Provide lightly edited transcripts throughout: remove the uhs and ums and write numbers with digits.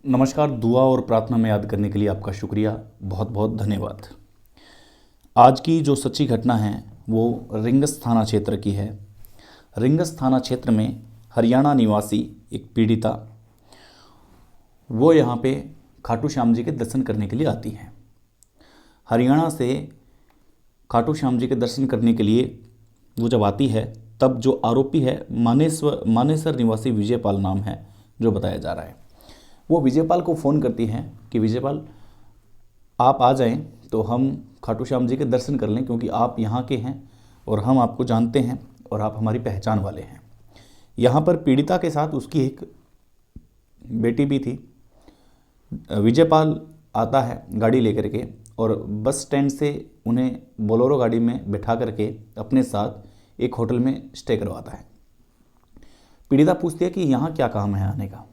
नमस्कार। दुआ और प्रार्थना में याद करने के लिए आपका शुक्रिया, बहुत बहुत धन्यवाद। आज की जो सच्ची घटना है वो रिंगस थाना क्षेत्र की है। रिंगस थाना क्षेत्र में हरियाणा निवासी एक पीड़िता वो यहाँ पे खाटू श्याम जी के दर्शन करने के लिए आती है। हरियाणा से खाटू श्याम जी के दर्शन करने के लिए वो जब आती है तब जो आरोपी है मानेसर निवासी विजयपाल नाम है जो बताया जा रहा है। वो विजयपाल को फ़ोन करती हैं कि विजयपाल आप आ जाएं तो हम खाटू श्याम जी के दर्शन कर लें, क्योंकि आप यहाँ के हैं और हम आपको जानते हैं और आप हमारी पहचान वाले हैं। यहाँ पर पीड़िता के साथ उसकी एक बेटी भी थी। विजयपाल आता है गाड़ी लेकर के और बस स्टैंड से उन्हें बोलेरो गाड़ी में बैठा करके अपने साथ एक होटल में स्टे करवाता है। पीड़िता पूछती है कि यहाँ क्या काम है आने का,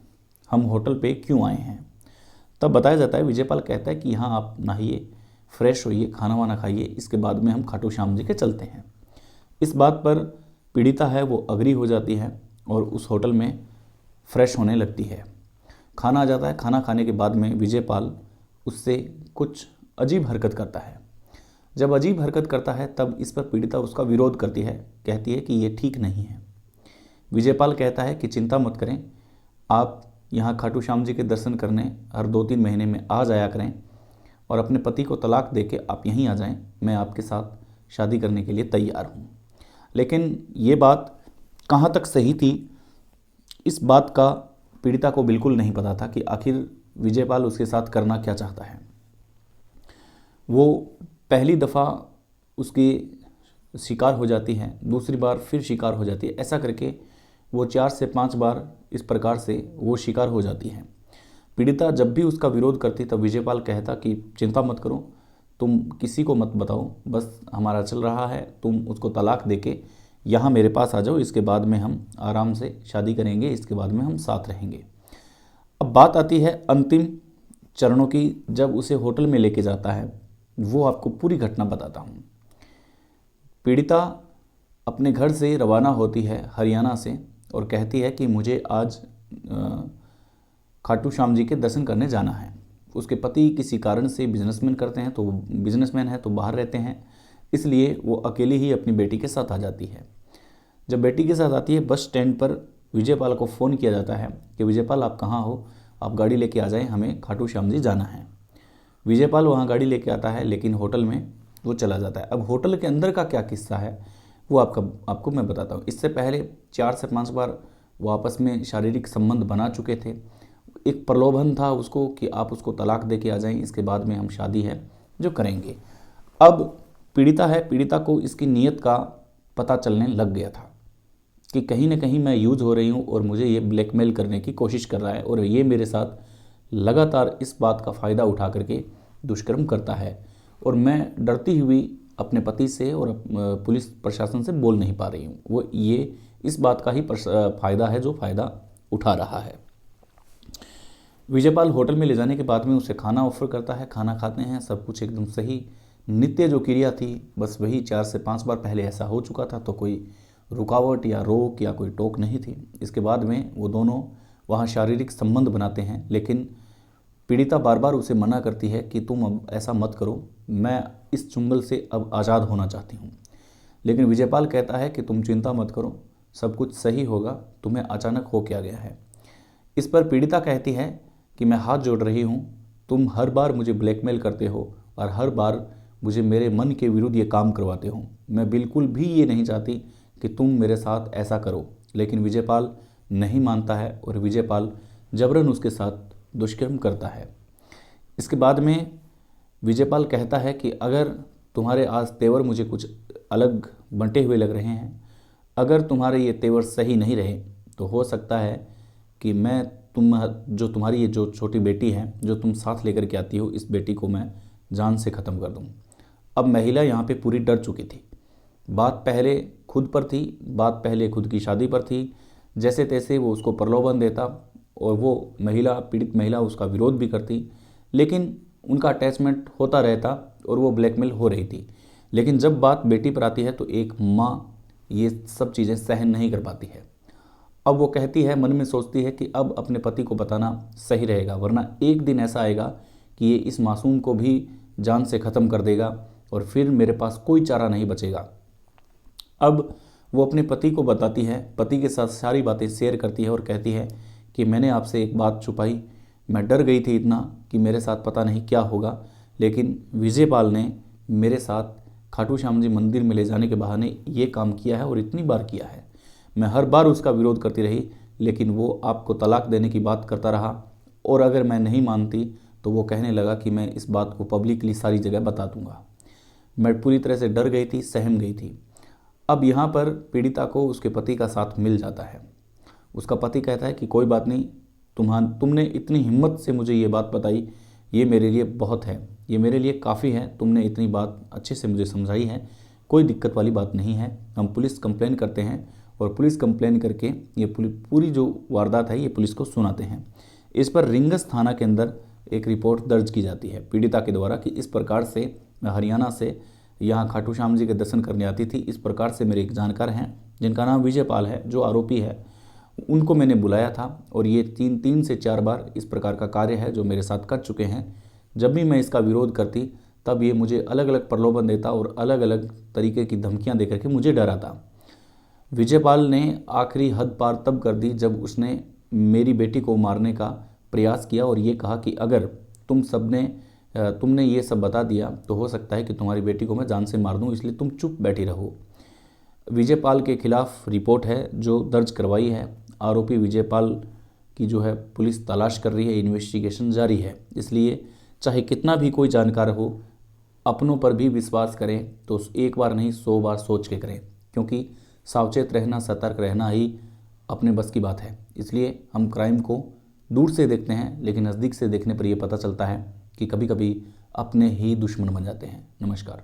हम होटल पे क्यों आए हैं। तब बताया जाता है, विजयपाल कहता है कि यहाँ आप नहाइए, फ्रेश होइए, खाना वाना खाइए, इसके बाद में हम खाटू श्याम जी के चलते हैं। इस बात पर पीड़िता है वो अग्री हो जाती है और उस होटल में फ्रेश होने लगती है। खाना आ जाता है। खाना खाने के बाद में विजयपाल उससे कुछ अजीब हरकत करता है। जब अजीब हरकत करता है तब इस पर पीड़िता उसका विरोध करती है, कहती है कि ये ठीक नहीं है। विजयपाल कहता है कि चिंता मत करें, आप यहाँ खाटू श्याम जी के दर्शन करने हर 2-3 महीने में आ जाया करें और अपने पति को तलाक दे के आप यहीं आ जाएं, मैं आपके साथ शादी करने के लिए तैयार हूँ। लेकिन ये बात कहाँ तक सही थी, इस बात का पीड़िता को बिल्कुल नहीं पता था कि आखिर विजयपाल उसके साथ करना क्या चाहता है। वो पहली दफ़ा उसकी शिकार हो जाती है, दूसरी बार फिर शिकार हो जाती है, ऐसा करके वो 4 से 5 बार इस प्रकार से वो शिकार हो जाती है। पीड़िता जब भी उसका विरोध करती तब विजयपाल कहता कि चिंता मत करो, तुम किसी को मत बताओ, बस हमारा चल रहा है, तुम उसको तलाक देके यहाँ मेरे पास आ जाओ, इसके बाद में हम आराम से शादी करेंगे, इसके बाद में हम साथ रहेंगे। अब बात आती है अंतिम चरणों की। जब उसे होटल में लेके जाता है, वो आपको पूरी घटना बताता हूँ। पीड़िता अपने घर से रवाना होती है हरियाणा से और कहती है कि मुझे आज खाटू श्याम जी के दर्शन करने जाना है। उसके पति किसी कारण से बिजनेसमैन करते हैं, तो बिजनेसमैन है तो बाहर रहते हैं, इसलिए वो अकेली ही अपनी बेटी के साथ आ जाती है। जब बेटी के साथ आती है, बस स्टैंड पर विजयपाल को फ़ोन किया जाता है कि विजयपाल आप कहाँ हो, आप गाड़ी लेके आ जाएं, हमें खाटू श्याम जी जाना है। विजयपाल वहाँ गाड़ी लेके आता है, लेकिन होटल में वो चला जाता है। अब होटल के अंदर का क्या किस्सा है वो आपको मैं बताता हूँ। इससे पहले 4 से 5 बार वो आपस में शारीरिक संबंध बना चुके थे। एक प्रलोभन था उसको कि आप उसको तलाक दे के आ जाएं, इसके बाद में हम शादी है जो करेंगे। अब पीड़िता है, पीड़िता को इसकी नीयत का पता चलने लग गया था कि कहीं ना कहीं मैं यूज हो रही हूँ और मुझे ये ब्लैकमेल करने की कोशिश कर रहा है और ये मेरे साथ लगातार इस बात का फ़ायदा उठा करके दुष्कर्म करता है और मैं डरती हुई अपने पति से और पुलिस प्रशासन से बोल नहीं पा रही हूँ। वो ये इस बात का ही फ़ायदा है जो फ़ायदा उठा रहा है। विजयपाल होटल में ले जाने के बाद में उसे खाना ऑफर करता है, खाना खाते हैं, सब कुछ एकदम सही। नित्य जो क्रिया थी बस वही 4 से 5 बार पहले ऐसा हो चुका था, तो कोई रुकावट या रोक या कोई टोक नहीं थी। इसके बाद में वो दोनों वहाँ शारीरिक संबंध बनाते हैं, लेकिन पीड़िता बार बार उसे मना करती है कि तुम अब ऐसा मत करो, मैं इस चुंगल से अब आज़ाद होना चाहती हूँ। लेकिन विजयपाल कहता है कि तुम चिंता मत करो, सब कुछ सही होगा, तुम्हें अचानक हो क्या गया है। इस पर पीड़िता कहती है कि मैं हाथ जोड़ रही हूँ, तुम हर बार मुझे ब्लैकमेल करते हो और हर बार मुझे मेरे मन के विरुद्ध ये काम करवाते हो। मैं बिल्कुल भी ये नहीं चाहती कि तुम मेरे साथ ऐसा करो। लेकिन विजयपाल नहीं मानता है और विजयपाल जबरन उसके साथ दुष्कर्म करता है। इसके बाद में विजयपाल कहता है कि अगर तुम्हारे आज तेवर मुझे कुछ अलग बंटे हुए लग रहे हैं, अगर तुम्हारे ये तेवर सही नहीं रहे तो हो सकता है कि मैं तुम्हारी ये जो छोटी बेटी है जो तुम साथ लेकर के आती हो, इस बेटी को मैं जान से ख़त्म कर दूँ। अब महिला यहाँ पे पूरी डर चुकी थी। बात पहले खुद पर थी, बात पहले खुद की शादी पर थी। जैसे तैसे वो उसको प्रलोभन देता और वो पीड़ित महिला उसका विरोध भी करती, लेकिन उनका अटैचमेंट होता रहता और वो ब्लैकमेल हो रही थी। लेकिन जब बात बेटी पर आती है तो एक माँ ये सब चीज़ें सहन नहीं कर पाती है। अब वो कहती है, मन में सोचती है कि अब अपने पति को बताना सही रहेगा, वरना एक दिन ऐसा आएगा कि ये इस मासूम को भी जान से ख़त्म कर देगा और फिर मेरे पास कोई चारा नहीं बचेगा। अब वो अपने पति को बताती है, पति के साथ सारी बातें शेयर करती है और कहती है कि मैंने आपसे एक बात छुपाई, मैं डर गई थी इतना कि मेरे साथ पता नहीं क्या होगा, लेकिन विजयपाल ने मेरे साथ खाटू श्याम जी मंदिर में ले जाने के बहाने ये काम किया है और इतनी बार किया है। मैं हर बार उसका विरोध करती रही, लेकिन वो आपको तलाक देने की बात करता रहा और अगर मैं नहीं मानती तो वो कहने लगा कि मैं इस बात को पब्लिकली सारी जगह बता दूंगा। मैं पूरी तरह से डर गई थी, सहम गई थी। अब यहाँ पर पीड़िता को उसके पति का साथ मिल जाता है। उसका पति कहता है कि कोई बात नहीं, तुमने इतनी हिम्मत से मुझे ये बात बताई, ये मेरे लिए बहुत है, ये मेरे लिए काफ़ी है, तुमने इतनी बात अच्छे से मुझे समझाई है, कोई दिक्कत वाली बात नहीं है। हम पुलिस कंप्लेन करते हैं और पुलिस कंप्लेन करके ये पूरी जो वारदात है ये पुलिस को सुनाते हैं। इस पर रिंगस थाना के अंदर एक रिपोर्ट दर्ज की जाती है पीड़िता के द्वारा कि इस प्रकार से मैं हरियाणा से यहाँ खाटू श्याम जी के दर्शन करने आती थी, इस प्रकार से मेरे एक जानकार हैं जिनका नाम विजयपाल है, जो आरोपी है, उनको मैंने बुलाया था और ये तीन से चार बार इस प्रकार का कार्य है जो मेरे साथ कर चुके हैं। जब भी मैं इसका विरोध करती तब ये मुझे अलग अलग प्रलोभन देता और अलग अलग तरीके की धमकियां देकर के मुझे डराता। विजयपाल ने आखिरी हद पार तब कर दी जब उसने मेरी बेटी को मारने का प्रयास किया और ये कहा कि अगर तुमने ये सब बता दिया तो हो सकता है कि तुम्हारी बेटी को मैं जान से मार दूं, इसलिए तुम चुप बैठी रहो। विजयपाल के खिलाफ रिपोर्ट है जो दर्ज करवाई है। आरोपी विजयपाल की जो है पुलिस तलाश कर रही है, इन्वेस्टिगेशन जारी है। इसलिए चाहे कितना भी कोई जानकार हो, अपनों पर भी विश्वास करें तो एक बार नहीं 100 बार सोच के करें, क्योंकि सावचेत रहना, सतर्क रहना ही अपने बस की बात है। इसलिए हम क्राइम को दूर से देखते हैं, लेकिन नज़दीक से देखने पर यह पता चलता है कि कभी कभी अपने ही दुश्मन बन जाते हैं। नमस्कार।